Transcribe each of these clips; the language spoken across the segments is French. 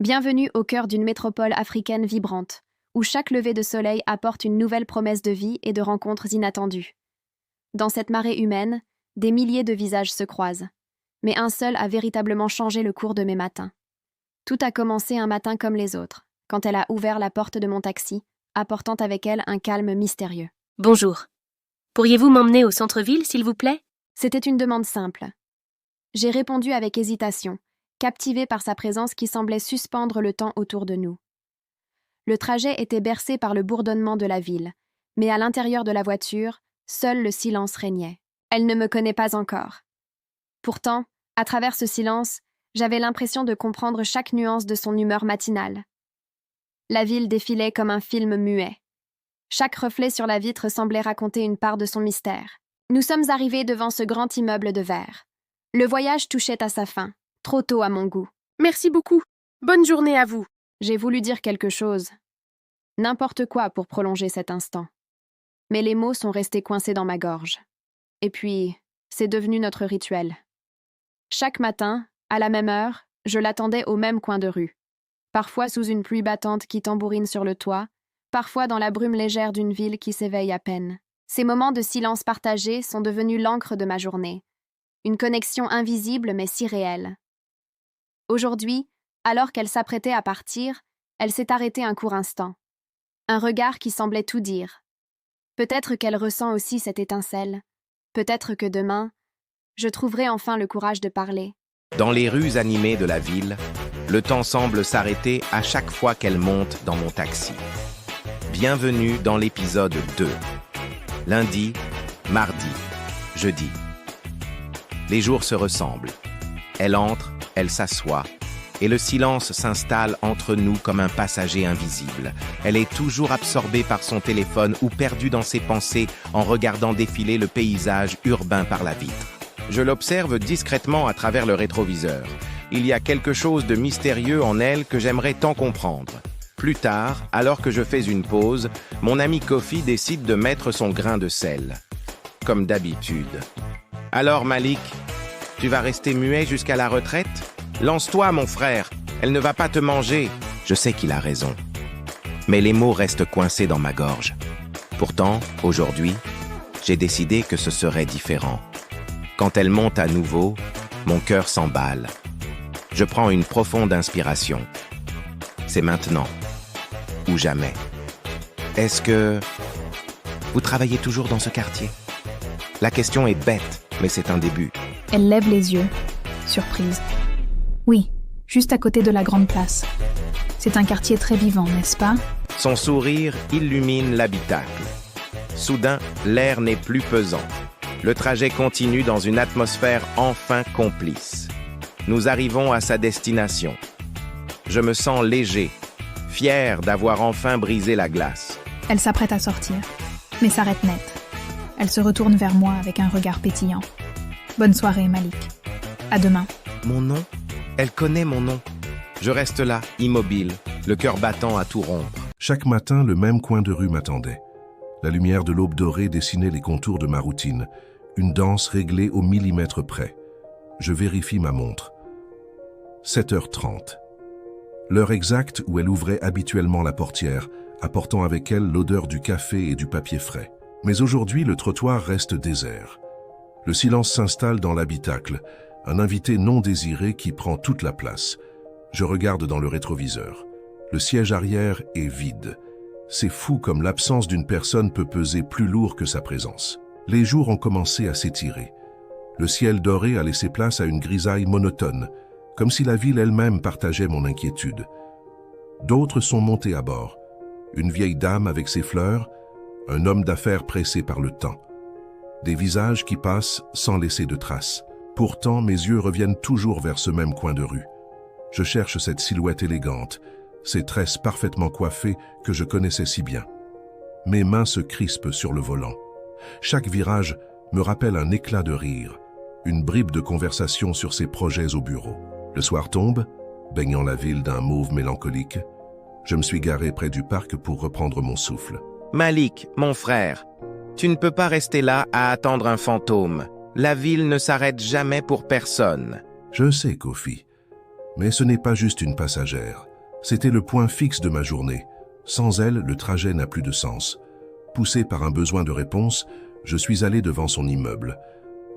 Bienvenue au cœur d'une métropole africaine vibrante, où chaque lever de soleil apporte une nouvelle promesse de vie et de rencontres inattendues. Dans cette marée humaine, des milliers de visages se croisent, mais un seul a véritablement changé le cours de mes matins. Tout a commencé un matin comme les autres, quand elle a ouvert la porte de mon taxi, apportant avec elle un calme mystérieux. Bonjour. Pourriez-vous m'emmener au centre-ville, s'il vous plaît? C'était une demande simple. J'ai répondu avec hésitation, captivée par sa présence qui semblait suspendre le temps autour de nous. Le trajet était bercé par le bourdonnement de la ville, mais à l'intérieur de la voiture, seul le silence régnait. Elle ne me connaît pas encore. Pourtant, à travers ce silence, j'avais l'impression de comprendre chaque nuance de son humeur matinale. La ville défilait comme un film muet. Chaque reflet sur la vitre semblait raconter une part de son mystère. Nous sommes arrivés devant ce grand immeuble de verre. Le voyage touchait à sa fin, trop tôt à mon goût. Merci beaucoup. Bonne journée à vous. J'ai voulu dire quelque chose. N'importe quoi pour prolonger cet instant. Mais les mots sont restés coincés dans ma gorge. Et puis, c'est devenu notre rituel. Chaque matin, à la même heure, je l'attendais au même coin de rue. Parfois sous une pluie battante qui tambourine sur le toit, parfois dans la brume légère d'une ville qui s'éveille à peine. Ces moments de silence partagé sont devenus l'encre de ma journée. Une connexion invisible mais si réelle. Aujourd'hui, alors qu'elle s'apprêtait à partir, elle s'est arrêtée un court instant. Un regard qui semblait tout dire. Peut-être qu'elle ressent aussi cette étincelle. Peut-être que demain, je trouverai enfin le courage de parler. Dans les rues animées de la ville, le temps semble s'arrêter à chaque fois qu'elle monte dans mon taxi. Bienvenue dans l'épisode 2. Lundi, mardi, jeudi. Les jours se ressemblent. Elle entre, elle s'assoit, et le silence s'installe entre nous comme un passager invisible. Elle est toujours absorbée par son téléphone ou perdue dans ses pensées en regardant défiler le paysage urbain par la vitre. Je l'observe discrètement à travers le rétroviseur. Il y a quelque chose de mystérieux en elle que j'aimerais tant comprendre. Plus tard, alors que je fais une pause, mon ami Kofi décide de mettre son grain de sel. Comme d'habitude. Alors Malik, tu vas rester muet jusqu'à la retraite? Lance-toi, mon frère, elle ne va pas te manger. Je sais qu'il a raison. Mais les mots restent coincés dans ma gorge. Pourtant, aujourd'hui, j'ai décidé que ce serait différent. Quand elle monte à nouveau, mon cœur s'emballe. Je prends une profonde inspiration. C'est maintenant ou jamais. Est-ce que vous travaillez toujours dans ce quartier? La question est bête, mais c'est un début. Elle lève les yeux, surprise. Oui, juste à côté de la Grande Place. C'est un quartier très vivant, n'est-ce pas? Son sourire illumine l'habitacle. Soudain, l'air n'est plus pesant. Le trajet continue dans une atmosphère enfin complice. Nous arrivons à sa destination. Je me sens léger, fier d'avoir enfin brisé la glace. Elle s'apprête à sortir, mais s'arrête net. Elle se retourne vers moi avec un regard pétillant. Bonne soirée, Malik. À demain. Mon nom? Elle connaît mon nom. Je reste là, immobile, le cœur battant à tout rompre. Chaque matin, le même coin de rue m'attendait. La lumière de l'aube dorée dessinait les contours de ma routine, une danse réglée au millimètre près. Je vérifie ma montre. 7h30. L'heure exacte où elle ouvrait habituellement la portière, apportant avec elle l'odeur du café et du papier frais. Mais aujourd'hui, le trottoir reste désert. Le silence s'installe dans l'habitacle, un invité non désiré qui prend toute la place. Je regarde dans le rétroviseur. Le siège arrière est vide. C'est fou comme l'absence d'une personne peut peser plus lourd que sa présence. Les jours ont commencé à s'étirer. Le ciel doré a laissé place à une grisaille monotone, comme si la ville elle-même partageait mon inquiétude. D'autres sont montés à bord. Une vieille dame avec ses fleurs, un homme d'affaires pressé par le temps. Des visages qui passent sans laisser de traces. Pourtant, mes yeux reviennent toujours vers ce même coin de rue. Je cherche cette silhouette élégante, ces tresses parfaitement coiffées que je connaissais si bien. Mes mains se crispent sur le volant. Chaque virage me rappelle un éclat de rire, une bribe de conversation sur ses projets au bureau. Le soir tombe, baignant la ville d'un mauve mélancolique. Je me suis garé près du parc pour reprendre mon souffle. Malik, mon frère, tu ne peux pas rester là à attendre un fantôme. La ville ne s'arrête jamais pour personne. Je sais, Kofi, mais ce n'est pas juste une passagère. C'était le point fixe de ma journée. Sans elle, le trajet n'a plus de sens. Poussé par un besoin de réponse, je suis allé devant son immeuble.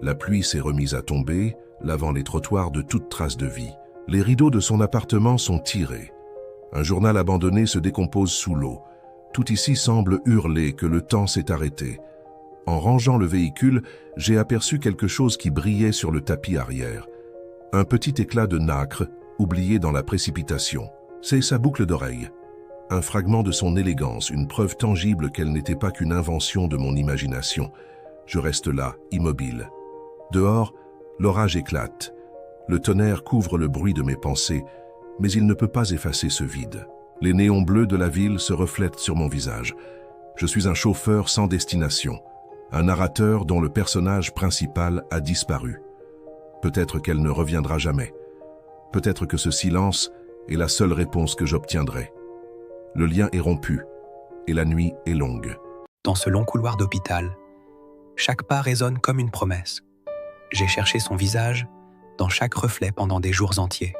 La pluie s'est remise à tomber, lavant les trottoirs de toute trace de vie. Les rideaux de son appartement sont tirés. Un journal abandonné se décompose sous l'eau. Tout ici semble hurler que le temps s'est arrêté. En rangeant le véhicule, j'ai aperçu quelque chose qui brillait sur le tapis arrière. Un petit éclat de nacre, oublié dans la précipitation. C'est sa boucle d'oreille. Un fragment de son élégance, une preuve tangible qu'elle n'était pas qu'une invention de mon imagination. Je reste là, immobile. Dehors, l'orage éclate. Le tonnerre couvre le bruit de mes pensées, mais il ne peut pas effacer ce vide. Les néons bleus de la ville se reflètent sur mon visage. Je suis un chauffeur sans destination, un narrateur dont le personnage principal a disparu. Peut-être qu'elle ne reviendra jamais. Peut-être que ce silence est la seule réponse que j'obtiendrai. Le lien est rompu, et la nuit est longue. Dans ce long couloir d'hôpital, chaque pas résonne comme une promesse. J'ai cherché son visage dans chaque reflet pendant des jours entiers.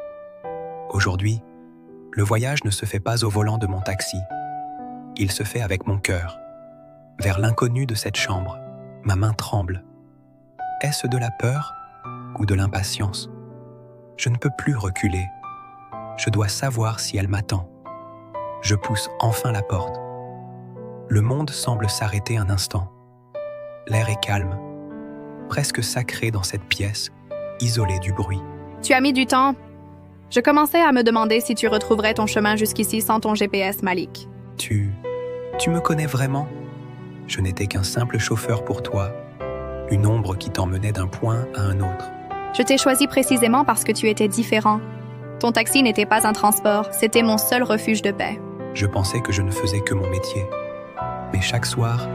Aujourd'hui, le voyage ne se fait pas au volant de mon taxi. Il se fait avec mon cœur. Vers l'inconnu de cette chambre, ma main tremble. Est-ce de la peur ou de l'impatience? Je ne peux plus reculer. Je dois savoir si elle m'attend. Je pousse enfin la porte. Le monde semble s'arrêter un instant. L'air est calme, presque sacré dans cette pièce, isolée du bruit. Tu as mis du temps. Je commençais à me demander si tu retrouverais ton chemin jusqu'ici sans ton GPS, Malik. Tu me connais vraiment? Je n'étais qu'un simple chauffeur pour toi, une ombre qui t'emmenait d'un point à un autre. Je t'ai choisi précisément parce que tu étais différent. Ton taxi n'était pas un transport, c'était mon seul refuge de paix. Je pensais que je ne faisais que mon métier. Mais chaque soir,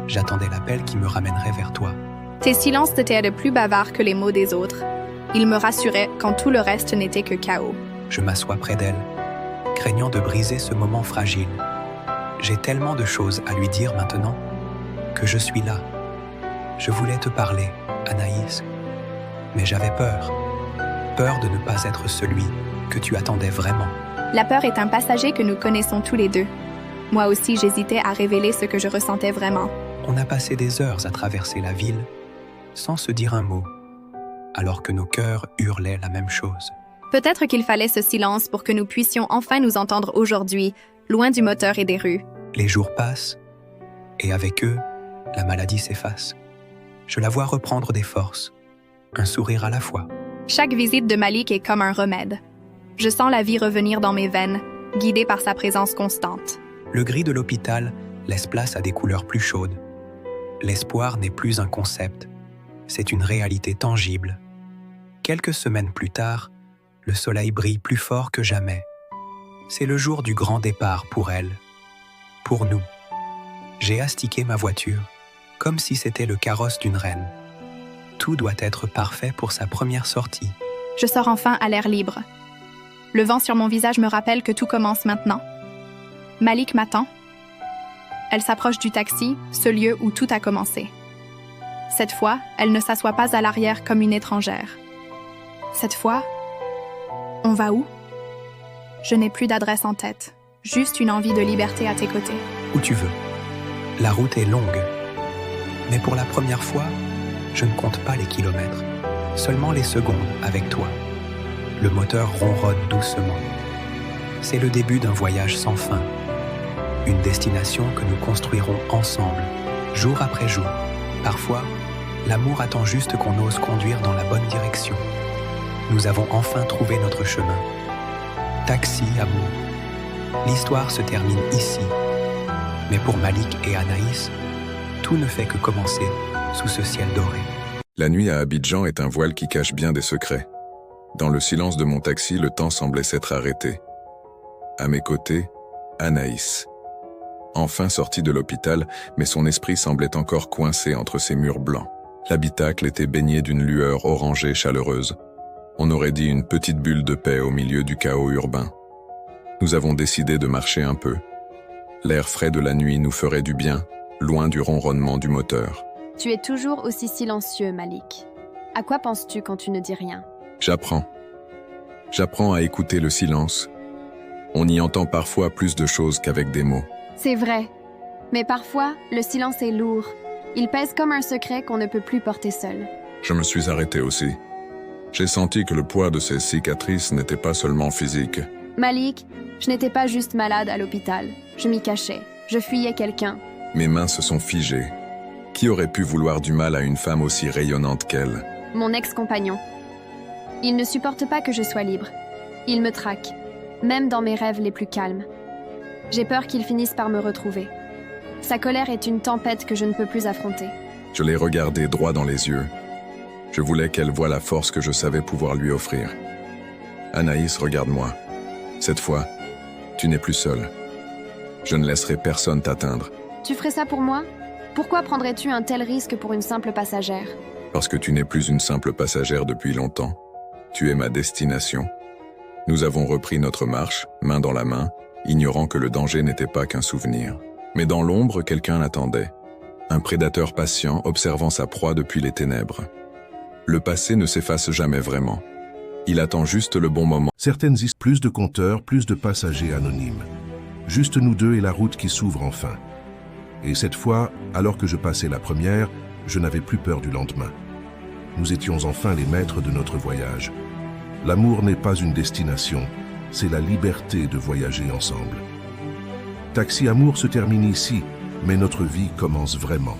j'attendais l'appel qui me ramènerait vers toi. Tes silences étaient de plus bavards que les mots des autres. Ils me rassuraient quand tout le reste n'était que chaos. Je m'assois près d'elle, craignant de briser ce moment fragile. J'ai tellement de choses à lui dire maintenant que je suis là. Je voulais te parler, Anaïs, mais j'avais peur. Peur de ne pas être celui que tu attendais vraiment. La peur est un passager que nous connaissons tous les deux. Moi aussi, j'hésitais à révéler ce que je ressentais vraiment. On a passé des heures à traverser la ville sans se dire un mot, alors que nos cœurs hurlaient la même chose. Peut-être qu'il fallait ce silence pour que nous puissions enfin nous entendre aujourd'hui, loin du moteur et des rues. Les jours passent, et avec eux, la maladie s'efface. Je la vois reprendre des forces, un sourire à la fois. Chaque visite de Malik est comme un remède. Je sens la vie revenir dans mes veines, guidée par sa présence constante. Le gris de l'hôpital laisse place à des couleurs plus chaudes. L'espoir n'est plus un concept, c'est une réalité tangible. Quelques semaines plus tard, le soleil brille plus fort que jamais. C'est le jour du grand départ pour elle, pour nous. J'ai astiqué ma voiture, comme si c'était le carrosse d'une reine. Tout doit être parfait pour sa première sortie. Je sors enfin à l'air libre. Le vent sur mon visage me rappelle que tout commence maintenant. Malik m'attend. Elle s'approche du taxi, ce lieu où tout a commencé. Cette fois, elle ne s'assoit pas à l'arrière comme une étrangère. Cette fois, on va où? Je n'ai plus d'adresse en tête, juste une envie de liberté à tes côtés. Où tu veux. La route est longue. Mais pour la première fois, je ne compte pas les kilomètres, seulement les secondes avec toi. Le moteur ronronne doucement. C'est le début d'un voyage sans fin. Une destination que nous construirons ensemble, jour après jour. Parfois, l'amour attend juste qu'on ose conduire dans la bonne direction. Nous avons enfin trouvé notre chemin. Taxi, amour. L'histoire se termine ici. Mais pour Malik et Anaïs, tout ne fait que commencer sous ce ciel doré. La nuit à Abidjan est un voile qui cache bien des secrets. Dans le silence de mon taxi, le temps semblait s'être arrêté. À mes côtés, Anaïs. Enfin sortie de l'hôpital, mais son esprit semblait encore coincé entre ces murs blancs. L'habitacle était baigné d'une lueur orangée chaleureuse. On aurait dit une petite bulle de paix au milieu du chaos urbain. Nous avons décidé de marcher un peu. L'air frais de la nuit nous ferait du bien, loin du ronronnement du moteur. Tu es toujours aussi silencieux, Malik. À quoi penses-tu quand tu ne dis rien? J'apprends. J'apprends à écouter le silence. On y entend parfois plus de choses qu'avec des mots. C'est vrai. Mais parfois, le silence est lourd. Il pèse comme un secret qu'on ne peut plus porter seul. Je me suis arrêté aussi. J'ai senti que le poids de ces cicatrices n'était pas seulement physique. Malik, je n'étais pas juste malade à l'hôpital. Je m'y cachais. Je fuyais quelqu'un. Mes mains se sont figées. Qui aurait pu vouloir du mal à une femme aussi rayonnante qu'elle? Mon ex-compagnon. Il ne supporte pas que je sois libre. Il me traque, même dans mes rêves les plus calmes. J'ai peur qu'il finisse par me retrouver. Sa colère est une tempête que je ne peux plus affronter. Je l'ai regardée droit dans les yeux. Je voulais qu'elle voie la force que je savais pouvoir lui offrir. Anaïs, regarde-moi. Cette fois, tu n'es plus seule. Je ne laisserai personne t'atteindre. Tu ferais ça pour moi? Pourquoi prendrais-tu un tel risque pour une simple passagère? Parce que tu n'es plus une simple passagère depuis longtemps. Tu es ma destination. Nous avons repris notre marche, main dans la main, ignorant que le danger n'était pas qu'un souvenir. Mais dans l'ombre, quelqu'un l'attendait. Un prédateur patient observant sa proie depuis les ténèbres. Le passé ne s'efface jamais vraiment. Il attend juste le bon moment. Certaines histoires, plus de compteurs, plus de passagers anonymes. Juste nous deux et la route qui s'ouvre enfin. Et cette fois, alors que je passais la première, je n'avais plus peur du lendemain. Nous étions enfin les maîtres de notre voyage. L'amour n'est pas une destination, c'est la liberté de voyager ensemble. Taxi Amour se termine ici, mais notre vie commence vraiment.